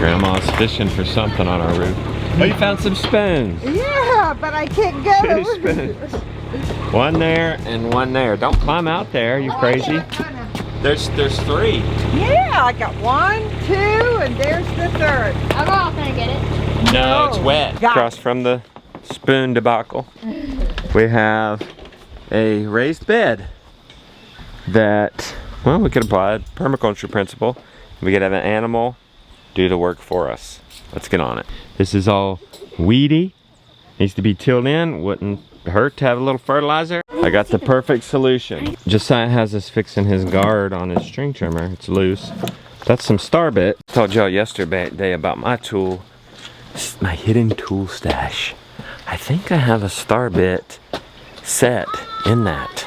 Grandma's fishing for something on our roof. Oh, you found some spoons. Yeah, but I can't go. 2 spoons. One there and one there. Don't climb out there, you crazy. There's 3. Yeah, I got 1, 2, and there's the 3rd. I'll go off and get it. No, it's wet. Across from the spoon debacle, we have a raised bed that, well, we could apply a permaculture principle. We could have an animal do the work for us. Let's get on it. This is all weedy. Needs to be tilled in. Wouldn't hurt to have a little fertilizer. I got the perfect solution. Josiah has us fixing his guard on his string trimmer. It's loose. That's some Starbit. I told y'all yesterday about my tool, my hidden tool stash. I think I have a Starbit set in that.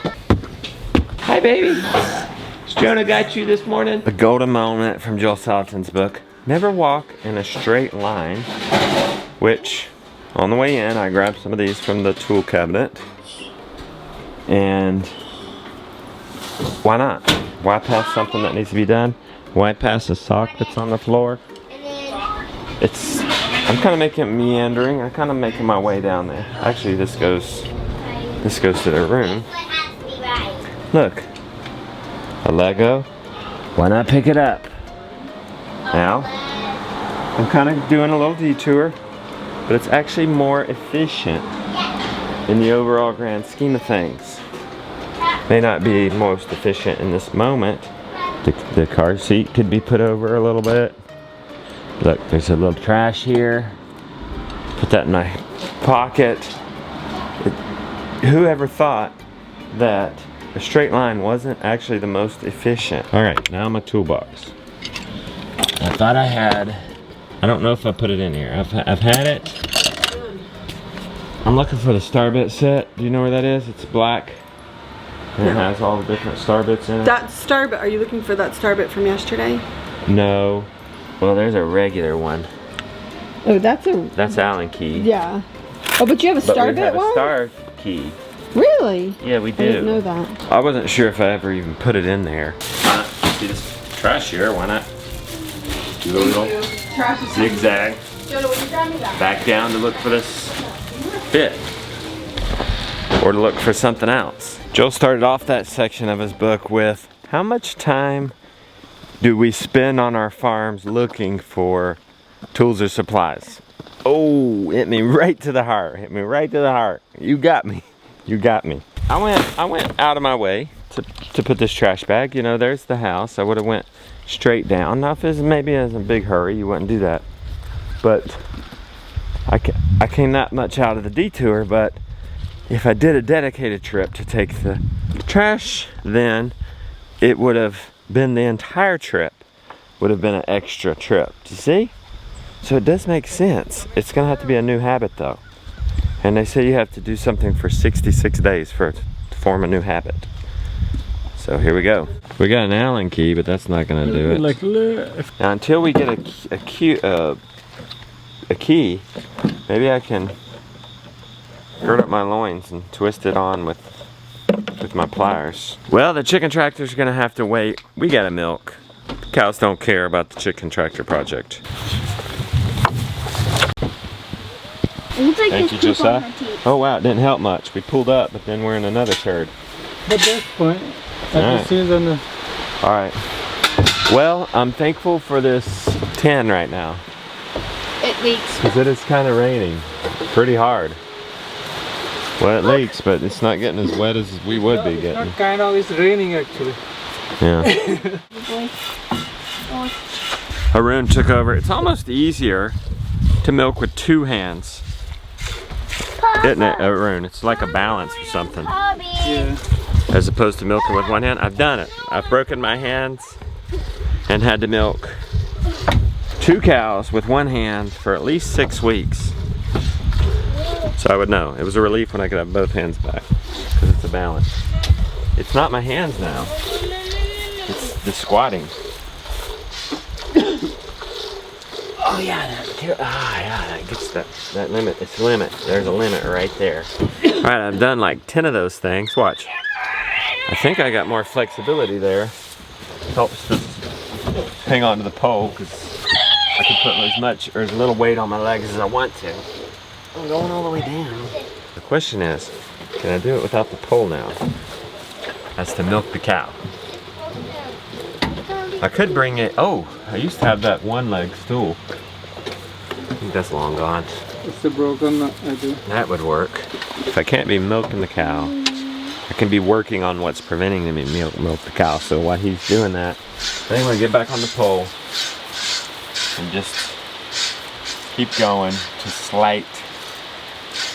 Hi, baby. Has Jonah got you this morning? The Golda Moment from Joel Salatin's book. Never walk in a straight line, which on the way in I grabbed some of these from the tool cabinet. And why not? Why pass something that needs to be done? Why pass a sock that's on the floor? I'm kind of making it meandering. I'm kind of making my way down there. Actually, this goes to their room. Look, a Lego. Why not pick it up? Now, I'm kind of doing a little detour, but it's actually more efficient in the overall grand scheme of things. May not be most efficient in this moment. The car seat could be put over a little bit. Look, there's a little trash here. Put that in my pocket. Whoever thought that a straight line wasn't actually the most efficient? All right, now my toolbox. I thought I had, I don't know if I put it in here. I've had it. I'm looking for the Starbit set. Do you know where that is? It's black. And it has all the different Starbits in it. That Starbit, are you looking for that Starbit from yesterday? No. Well, there's a regular one. Oh, that's Allen key. Yeah. Oh, but you have a Starbit one? We have a star key. Really? Yeah, we do. I didn't know that. I wasn't sure if I ever even put it in there. Why not? See this trash here? Why not? Do a little zigzag. Back down to look for this fit. Or to look for something else. Joel started off that section of his book with, how much time do we spend on our farms looking for tools or supplies? Oh, hit me right to the heart. Hit me right to the heart. You got me. You got me. I went out of my way to put this trash bag. You know, there's the house. I would have went straight down. Now, if it was maybe in a big hurry, you wouldn't do that. But I came that much out of the detour, but if I did a dedicated trip to take the trash, then it would have been the entire trip. Would have been an extra trip. Do you see? So it does make sense. It's gonna have to be a new habit though. And they say you have to do something for 66 days for it to form a new habit. So here we go. We got an Allen key, but that's not gonna do it. Now until we get a key, maybe I can gird up my loins and twist it on with my pliers. Well, the chicken tractor's gonna have to wait. We gotta milk. The cows don't care about the chicken tractor project. Thank you, Josiah. Oh wow, it didn't help much. We pulled up, but then we're in another turd. But that's fine. All right. Well, I'm thankful for this tin right now. It leaks. Because it is kind of raining pretty hard. Well, it leaks, but it's not getting as wet as we would be getting. Not kind of, it's raining actually. Yeah. Haroon took over. It's almost easier to milk with 2 hands. Isn't it, Haroon? It's like a balance or something. Yeah. As opposed to milking with 1 hand. I've done it. I've broken my hands and had to milk 2 cows with 1 hand for at least 6 weeks. So I would know. It was a relief when I could have both hands back because it's a balance. It's not my hands now. It's the squatting. Oh yeah, that gets that limit. It's a limit. There's a limit right there. All right, I've done like 10 of those things. Watch. I think I got more flexibility there. Helps to hang on to the pole because I can put as much or as little weight on my legs as I want to. I'm going all the way down. The question is, can I do it without the pole now? That's to milk the cow. I could bring it, oh, I used to have that one leg stool. I think that's long gone. It's the broken, I do. That would work. If I can't be milking the cow, I can be working on what's preventing me milk the cow. So while he's doing that, I think I'm gonna get back on the pole and just keep going to slight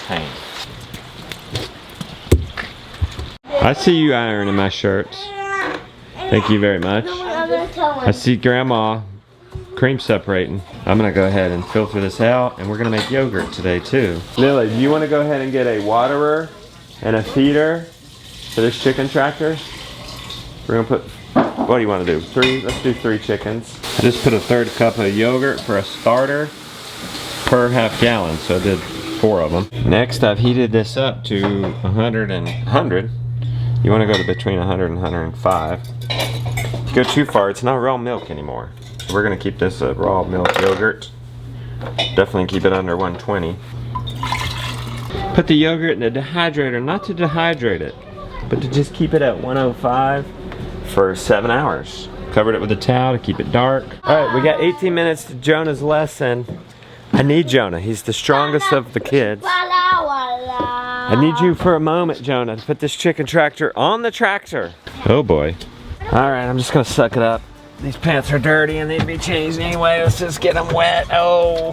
pain. I see you ironing my shirts. Thank you very much. I see Grandma cream separating. I'm gonna go ahead and filter this out, and we're gonna make yogurt today too. Lily, do you want to go ahead and get a waterer and a feeder for this chicken tractor? We're gonna put, what do you want to do? 3? Let's do 3 chickens. I just put a 1/3 cup of yogurt for a starter per half gallon, so I did 4 of them. Next, I've heated this up to 100. You want to go to between 100 and 105. If you go too far, it's not raw milk anymore. We're gonna keep this a raw milk yogurt. Definitely keep it under 120. Put the yogurt in the dehydrator, not to dehydrate it, but to just keep it at 105 for 7 hours. Covered it with a towel to keep it dark. All right, we got 18 minutes to Jonah's lesson. I need Jonah, he's the strongest of the kids. I need you for a moment, Jonah, to put this chicken tractor on the tractor. Oh boy. All right, I'm just gonna suck it up. These pants are dirty and they'd be changed anyway. Let's just get them wet. Oh.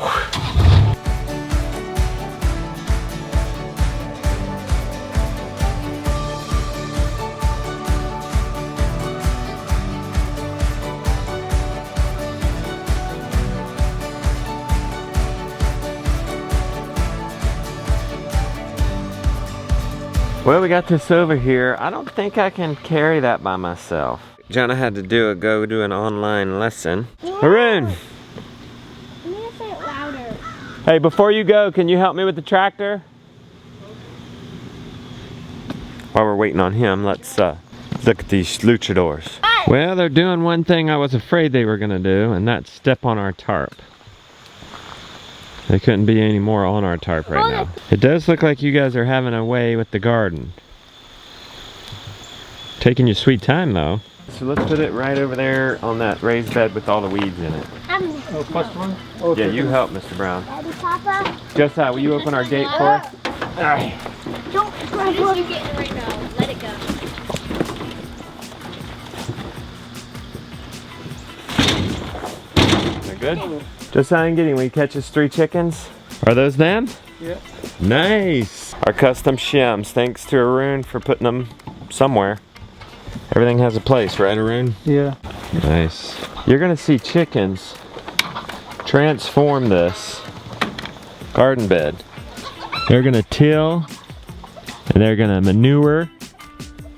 Well, we got this over here. I don't think I can carry that by myself. Jonah had to go do an online lesson. Haroon! You need to say it louder. Hey, before you go, can you help me with the tractor? While we're waiting on him, let's look at these luchadors. Well, they're doing one thing I was afraid they were gonna do, and that's step on our tarp. They couldn't be any more on our tarp right now. It does look like you guys are having a way with the garden. Taking your sweet time though. So let's put it right over there on that raised bed with all the weeds in it. Oh, first one? Oh, Yeah, you help, Mr. Brown. Daddy, Papa. Josiah, will you open our gate for us? Alright. Don't grab it. You get it right now. Let it go. They're good? Josiah and Gideon, will you catch us 3 chickens? Are those them? Yeah. Nice. Our custom shims. Thanks to Arun for putting them somewhere. Everything has a place, right, Arun? Yeah. Nice. You're gonna see chickens transform this garden bed. They're gonna till and they're gonna manure.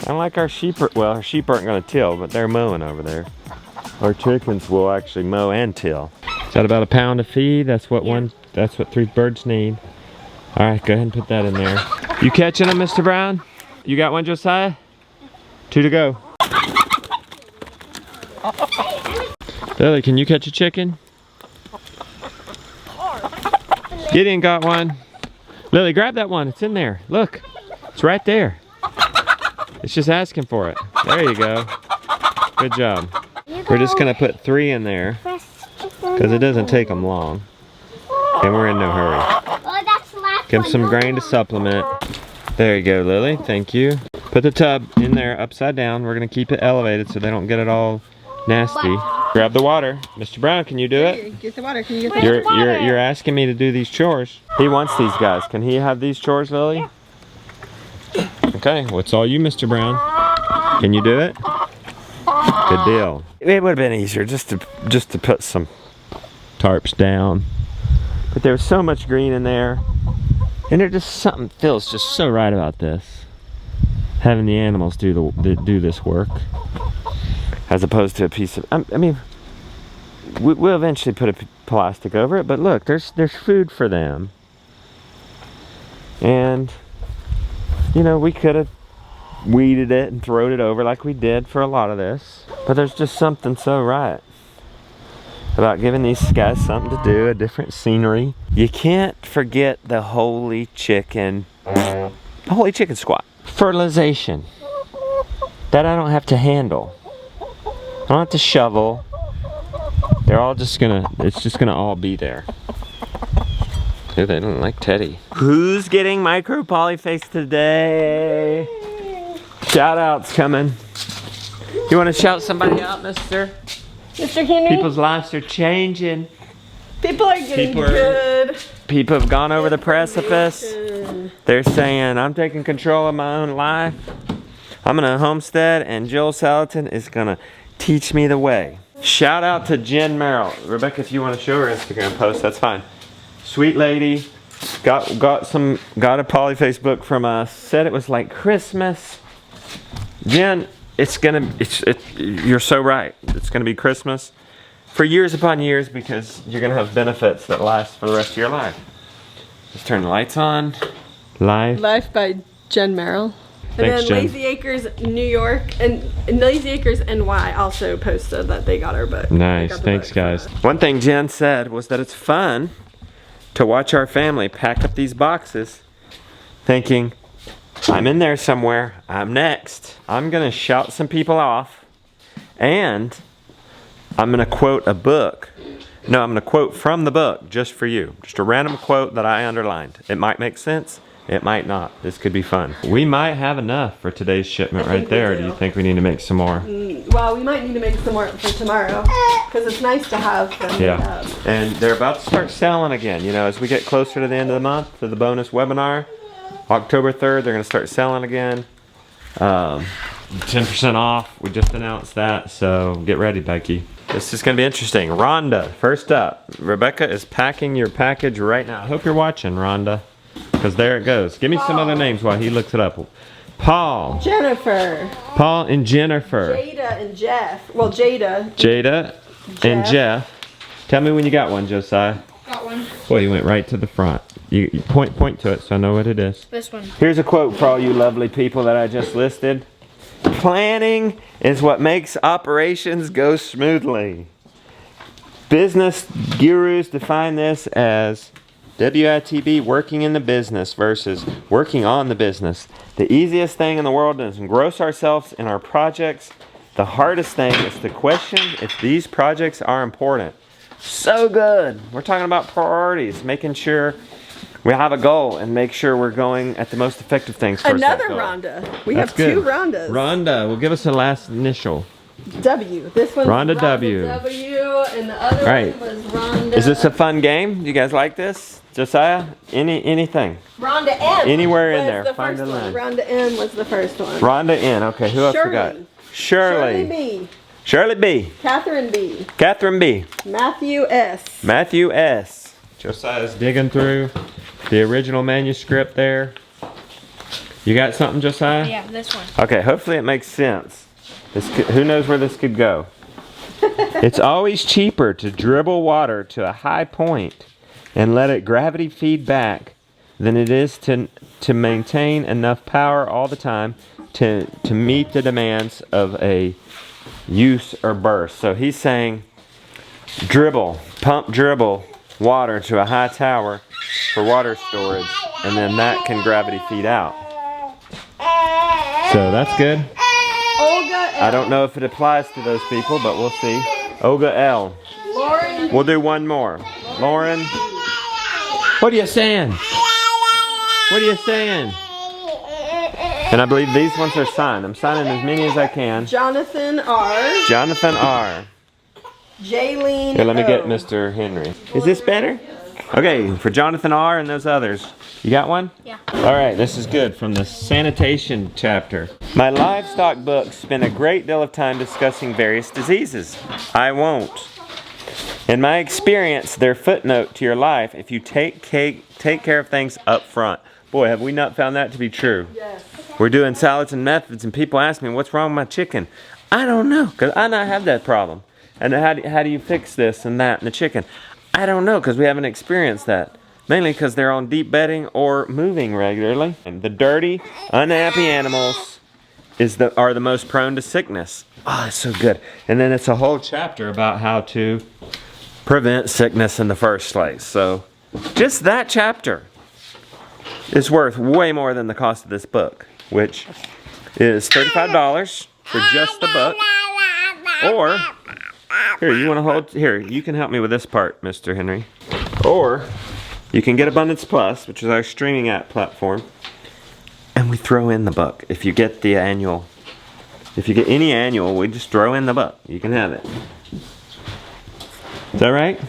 Unlike our sheep, well, our sheep aren't gonna till, but they're mowing over there. Our chickens will actually mow and till. Is that about a pound of feed? That's what that's what 3 birds need. All right, go ahead and put that in there. You catching them, Mr. Brown? You got one, Josiah? 2 to go. Lily, can you catch a chicken? Gideon got one. Lily, grab that one. It's in there. Look, it's right there. It's just asking for it. There you go. Good job. We're just gonna put 3 in there because it doesn't take them long. And we're in no hurry. Give them some grain to supplement. There you go, Lily. Thank you. Put the tub in there upside down. We're gonna keep it elevated so they don't get it all nasty. Grab the water. Mr. Brown, can you do it? Get the water. Can you get the water? You're asking me to do these chores. He wants these guys. Can he have these chores, Lily? Okay, well, it's all you, Mr. Brown. Can you do it? Good deal. It would have been easier just to put some tarps down. But there's so much green in there. And there's just something feels just so right about this. Having the animals do this work. As opposed to a piece of, I mean, we'll eventually put a plastic over it, but look, there's food for them. And, you know, we could have weeded it and thrown it over like we did for a lot of this. But there's just something so right about giving these guys something to do, a different scenery. You can't forget the holy chicken squat. Fertilization. That I don't have to handle. I don't have to shovel. They're all just gonna, it's just gonna all be there. Ooh, they don't like Teddy. Who's getting micro polyface today? Shout outs coming. You wanna shout somebody out, mister? Mr. Henry? People's lives are changing. People are getting good. People have gone over the precipice. They're saying, I'm taking control of my own life. I'm gonna homestead and Joel Salatin is gonna teach me the way. Shout out to Jen Merrill. Rebecca, if you wanna show her Instagram post, that's fine. Sweet lady, got a polyface book from us, said it was like Christmas. Jen, you're so right. It's gonna be Christmas for years upon years because you're gonna have benefits that last for the rest of your life. Let's turn the lights on. Life by Jen Merrill. And Thanks, then Jen. Lazy Acres New York and Lazy Acres NY also posted that they got our book. Nice, Got the thanks book. guys. One thing Jen said was that it's fun to watch our family pack up these boxes thinking, I'm in there somewhere, I'm next. I'm gonna shout some people off and I'm gonna quote a book. No, I'm gonna quote from the book just for you. Just a random quote that I underlined. It might make sense, it might not. This could be fun. We might have enough for today's shipment right there. Do you think we need to make some more? Well, we might need to make some more for tomorrow because it's nice to have them made Yeah, up. and they're about to start selling again. You know, as we get closer to the end of the month, to the bonus webinar, October 3rd, they're gonna start selling again. 10% off, we just announced that, so get ready, Becky. This is gonna be interesting. Rhonda, first up. Rebecca is packing your package right now. I hope you're watching, Rhonda, because there it goes. Give me some other names while he looks it up. Paul. Jennifer. Paul and Jennifer. Jada and Jeff. Well, Jada. Jada and Jeff. Tell me when you got one, Josiah. Got one. Boy, you went right to the front. You point to it so I know what it is. This one. Here's a quote for all you lovely people that I just listed. Planning is what makes operations go smoothly. Business gurus define this as WITB, working in the business versus working on the business. The easiest thing in the world is engross ourselves in our projects. The hardest thing is to question if these projects are important. So good. We're talking about priorities, making sure we have a goal and make sure we're going at the most effective things towards that Another goal. Rhonda. We That's have good. two Rhondas. Rhonda, well, give us the last initial. W. This one's Rhonda W. W, and the other Right. one was Rhonda. Is this a fun game? You guys like this? Josiah? Anything? Rhonda M. Anywhere in was there. The Find first a one. line. Rhonda M was the first one. Rhonda N. Okay, who else we got? Shirley Shirley. B. Shirley B. Catherine B. Catherine B. Matthew S. Matthew S. Josiah's digging through the original manuscript there. You got something, Josiah? Yeah, this one. Okay, hopefully it makes sense. Who knows where this could go? It's always cheaper to dribble water to a high point and let it gravity feed back than it is to maintain enough power all the time to meet the demands of a use or burst. So he's saying pump dribble water to a high tower for water storage, and then that can gravity feed out. So that's good. Olga L. I don't know if it applies to those people, but we'll see. Olga L. Lauren. We'll do one more. Lauren. What are you saying? What are you saying? And I believe these ones are signed. I'm signing as many as I can. Jonathan R. Jonathan R. Jaylene Here, let me get O. Mr. Henry. Is this better? Okay, for Jonathan R. and those others. You got one? Yeah. All right, this is good from the sanitation chapter. My livestock books spend a great deal of time discussing various diseases. I won't. In my experience, they're footnote to your life if you take care of things up front. Boy, have we not found that to be true. Yes. We're doing salads and methods, and people ask me, what's wrong with my chicken? I don't know, because I not have that problem. And how do you fix this and that and the chicken? I don't know, because we haven't experienced that. Mainly because they're on deep bedding or moving regularly. And the dirty, unhappy animals are the most prone to sickness. Oh, it's so good. And then it's a whole chapter about how to prevent sickness in the first place. So just that chapter is worth way more than the cost of this book, which is $35 for just the book. Or, here, you want to hold, here, you can help me with this part, Mr. Henry. Or, you can get Abundance Plus, which is our streaming app platform, and we throw in the book. If you get the annual, if you get any annual, we just throw in the book. You can have it. Is that right?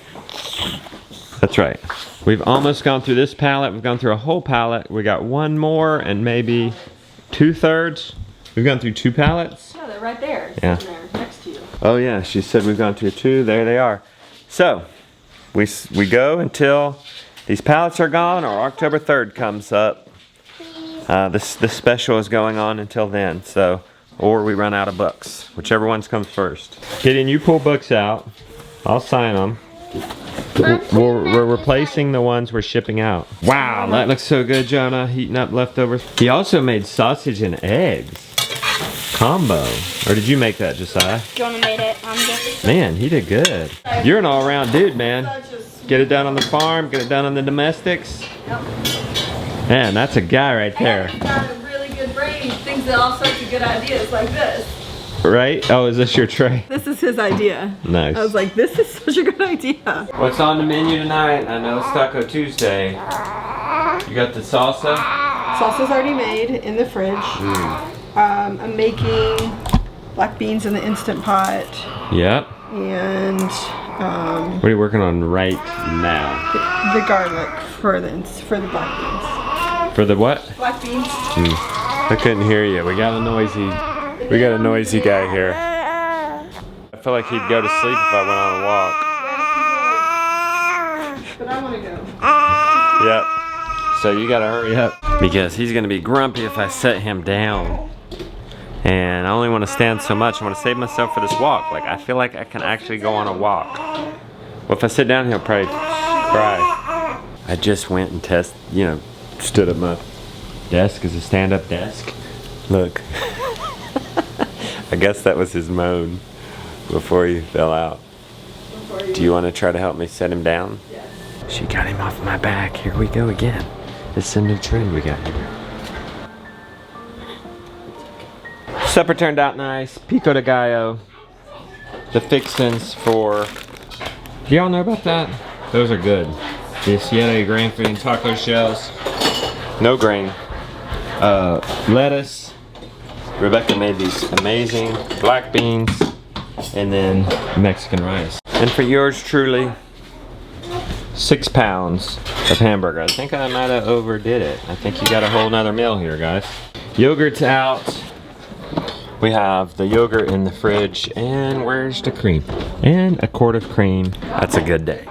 That's right. We've almost gone through this palette. We've gone through a whole palette. We got one more and maybe 2/3. We've gone through 2 palettes. No, they're right there. Yeah. There, next to you. Oh yeah, she said we've gone through 2. There they are. So, we go until these palettes are gone or October 3rd comes up. This special is going on until then. So, or we run out of books. Whichever ones comes first. Gideon, you pull books out. I'll sign them. We're replacing the ones we're shipping out. Wow, that looks so good, Jonah. Heating up leftovers. He also made sausage and eggs combo. Or did you make that, Josiah? Jonah made it. I'm just. Man, he did good. You're an all-around dude, man. Get it done on the farm, get it done on the domestics. Yep. Man, that's a guy right there. He's got a really good brain. He thinks of all sorts of good ideas like this. Right? Oh, is this your tray? This is his idea. Nice. I was like, this is such a good idea. What's on the menu tonight? I know it's Taco Tuesday. You got the salsa? Salsa's already made in the fridge. I'm making black beans in the Instant Pot. Yep. And What are you working on right now? the garlic for the black beans. For the what? Black beans. I couldn't hear you. We got a noisy guy here. I feel like he'd go to sleep if I went on a walk. But I want to go. Yep. So you gotta hurry up. Because he's gonna be grumpy if I set him down. And I only want to stand so much. I want to save myself for this walk. Like, I feel like I can actually go on a walk. Well, if I sit down, he'll probably cry. I just went and stood at my desk as a stand-up desk. Look. I guess that was his moan before he fell out. Do you want to try to help me set him down? Yes. She got him off my back. Here we go again. It's a new trend we got here. Supper turned out nice. Pico de gallo. The fixins for... Do y'all know about that? Those are good. The siete grain-free taco shells. No grain. Lettuce. Rebecca made these amazing black beans. And then Mexican rice. And for yours truly, 6 pounds of hamburger. I think I might have overdid it. I think you got a whole nother meal here, guys. Yogurt's out. We have the yogurt in the fridge, and where's the cream? And a quart of cream. That's a good day.